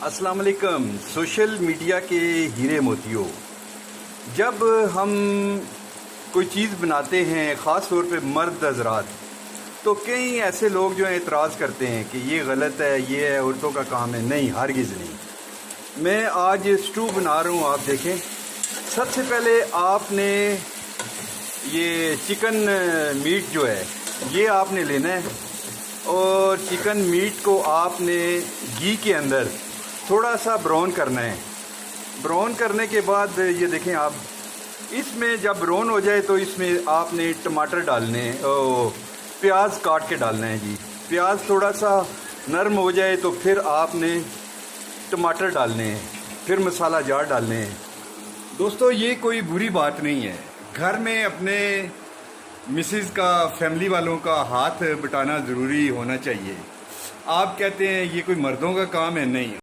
अस्सलाम वालेकुम। Social media के हीरे मोतियों, जब हम कोई चीज़ बनाते हैं, ख़ास तौर पे मर्द हज़रात, तो कई ऐसे लोग जो हैं एतराज़ करते हैं कि ये गलत है, ये है, औरतों का काम है। नहीं, हरगिज़ नहीं। मैं आज स्टू बना रहा हूँ, आप देखें। सबसे पहले आपने ये चिकन मीट जो है ये आपने लेना है, और चिकन मीट को आपने घी के अंदर थोड़ा सा ब्राउन करना है। ब्राउन करने के बाद ये देखें आप, इसमें जब ब्राउन हो जाए तो इसमें आपने टमाटर डालने हैं, प्याज काट के डालना है जी। प्याज थोड़ा सा नरम हो जाए तो फिर आपने टमाटर डालने हैं, फिर मसाला जार डालने हैं। दोस्तों, ये कोई बुरी बात नहीं है। घर में अपने मिसेज़ का, फैमिली वालों का हाथ बटाना ज़रूरी होना चाहिए। आप कहते हैं ये कोई मर्दों का काम है, नहीं।